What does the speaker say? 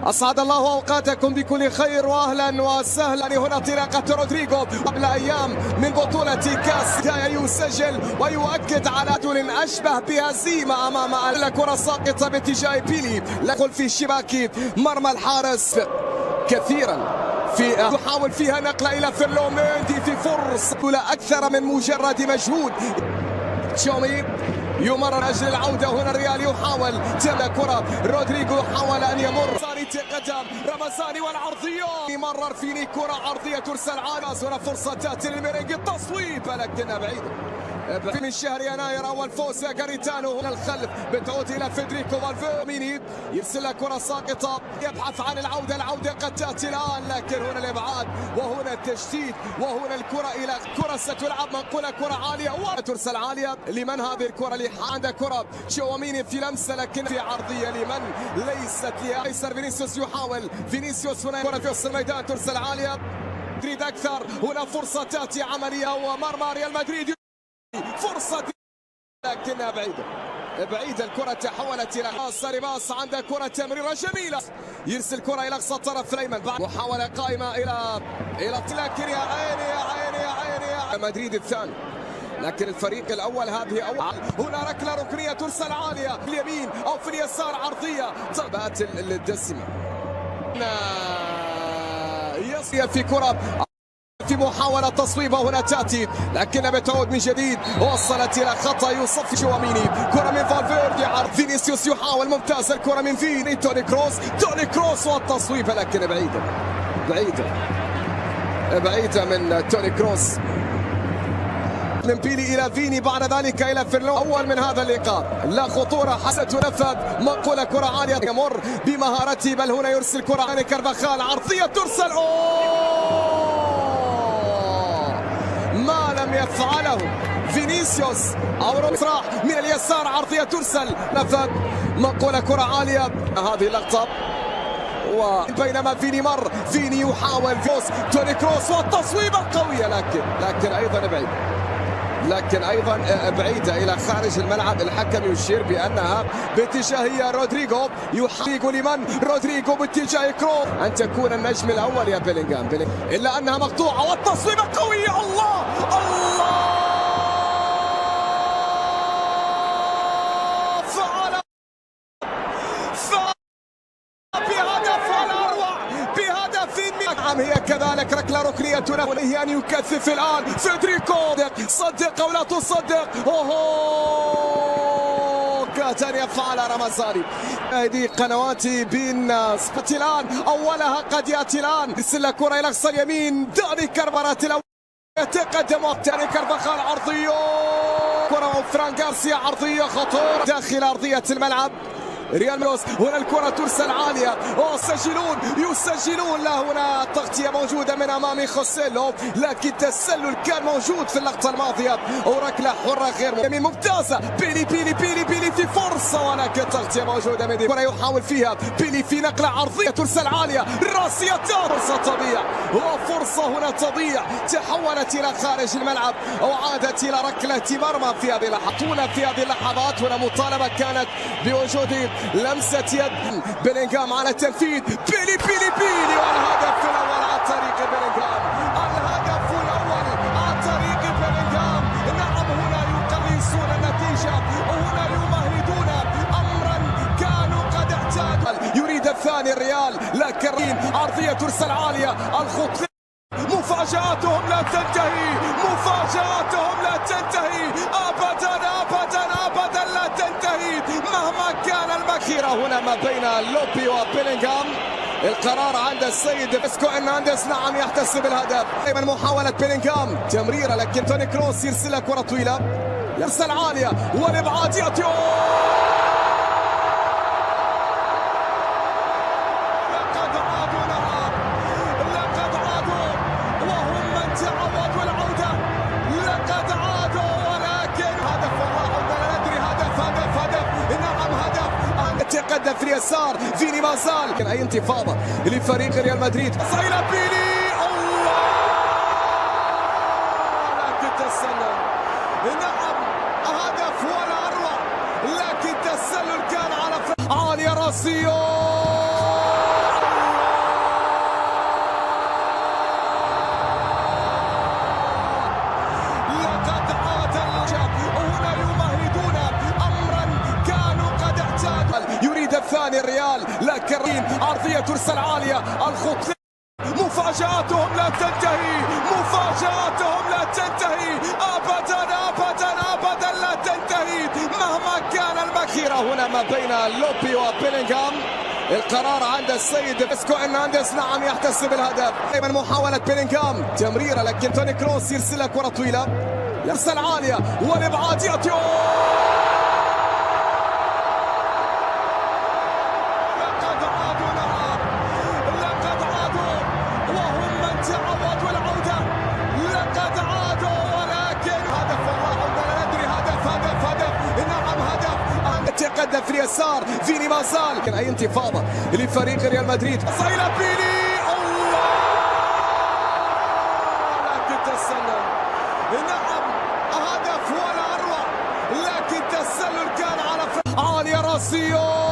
أسعد الله أوقاتكم بكل خير وأهلا وسهلا. هنا انطلاقة رودريغو قبل أيام من بطولة كاس يسجل ويؤكد على دون أشبه بهزيمة أمام الكرة ساقطة باتجاه بيلي، يدخل في شباك مرمى الحارس كثيرا يحاول فيها نقلة إلى فيرلو ميندي في فرصة أكثر من مجرد مجهود. تشاومي يمرر أجل العودة. هنا الريال يحاول تلا كرة، رودريغو حاول أن يمر، صاري تقدم رمزاني والعرضية يمرر فيني كرة عرضية ترسل عالية. هنا فرصة تأتي للميرينج التصويب لكنها بعيدة من شهر يناير. أول فوز غاريتانو هنا الخلف بتعود إلى فيدريكو فالفيرميني، يرسل كرة ساقطة يبحث عن العودة قد تأتي الآن، لكن هنا الإبعاد وهنا التشتيت وهنا الكرة إلى كرة ستلعب منقولة كرة عالية وترسل عالية. لمن هذه الكرة؟ عند كرة تشاوميني في لمسة لكن في عرضية لمن ليست لأيسر. فينيسيوس يحاول، فينيسيوس هنا كرة في وسط الميدان ترسل عالية. مدريد أكثر، هنا فرصة تأتي عملية ومرمى ريال مدريد، فرصة لكنها بعيدة الكرة تحولت إلى ساريباس. عند كرة تمريرة جميلة، يرسل كرة إلى أقصى الطرف الأيمن، محاولة قائمة إلى لكن يا عيني مدريد الثاني، لكن الفريق الأول هذه أول. هنا ركلة ركنية ترسل عالية في اليمين أو في اليسار، عرضية ضربات الدسمة. يصير في كرة في محاولة تصويبه، هنا تأتي لكنها بتعود من جديد، وصلت إلى خطأ يصفي تشاوميني. كرة من فالفيردي، عرض فينيسيوس يحاول، ممتاز الكرة من فيني، توني كروس والتصويب لكن بعيدة من توني كروس. من بيلي إلى فيني، بعد ذلك إلى فيرلو. أول من هذا اللقاء لا خطورة، حسن تنفذ منقولة كرة عالية يمر بمهارته، بل هنا يرسل كرة عن كارفاخال، عرضية ترسل ما لم يفعله فينيسيوس أو راح من اليسار، عرضية ترسل، نفذ منقولة كرة عالية. هذه اللقطة وبينما فيني يحاول توني كروس والتصويبة قوية لكن أيضا بعيدة إلى خارج الملعب. الحكم يشير بأنها باتجاه رودريغو، يحاول لمن؟ رودريغو باتجاه كروس أن تكون النجم الأول يا بيلينغهام، إلا أنها مقطوعة والتصويبة قوية. الله فعل بهدف الأروع، بهدف هي كذلك ركلة ركنية تناوله أن يكثف الآن فيدريكو. صدق أو لا تصدق، كاد أن يفعل رمزاني. هذه قنوات بين سبت الآن، أولها قد يأتي الآن، يرسل كرة إلى أقصى اليمين، داني كارفارات الأول يتقدم، داني كارفاخال عرضية، كرة فران غارسيا عرضية خطيرة داخل أرضية الملعب. ريال ميروس هنا الكرة ترسل عالية، يسجلون. لا هنا التغطية موجودة من أمام خوسيلو، لكن التسلل كان موجود في اللقطة الماضية، وركلة حرة غير يمين ممتازة. بيلي في فرصة، ولكن تغطية موجودة من الكرة يحاول فيها بيلي في نقلة عرضية ترسل عالية، راسية فرصة تضيع، وفرصة هنا تضيع، تحولت إلى خارج الملعب وعادت إلى ركلة مرمى في هذه اللحظات. في هذه اللحظات هنا مطالبة كانت بوجود لمسة يد بيلينغهام على تنفيذ بيلي والهدف الأول عن طريق بيلينغهام. نعم هنا يقلصون النتيجة، وهنا يمهدون أمرا كانوا قد اعتادوا. يريد الثاني الريال، لكن عرضية ترسل عالية، الخط مفاجآتهم لا تنتهي أبدا لا تنتهي مهما كان. المخيرة هنا ما بين لوبي وبيلينغهام، القرار عند السيد فيسكو إرنانديز، نعم يحتسب الهدف. دائما محاولة بيلينغهام، تمريرة لكن توني كروس يرسلها كرة طويلة، يرسل عالية والإبعاد يأتي. لقد عادوا وهم من تعودوا العودة، لقد عادوا، ولكن هدف والله لا ندري. هدف نعم هدف. تقدم في اليسار فيني ما زال، لكن أي انتفاضة لفريق ريال مدريد. إلى بيلي، لكن تسلل، نعم هدف ولا أروع، لكن تسلل كان على عالية راسية. عن الريال، لكن عرضية ترسل عالية، الخط مفاجآتهم لا تنتهي، مفاجآتهم لا تنتهي أبدا أبدا أبدا، لا تنتهي مهما كان المكيرة هنا ما بين لوبي وبيلينغهام. القرار عند السيد فاسكو هرنانديز، نعم يحتسب الهدف. دائما محاولة بيلينغهام، تمريرة لكن توني كروس يرسلها كرة طويلة، يرسل عالية والإبعاد يأتي. يتقدم في اليسار، فيني ما زال، كان اي انتفاضه لفريق ريال مدريد، صيلة فيني، الله لكن تسلل، نعم هدف ولا اروع، لكن تسلل كان على عالية راسيو.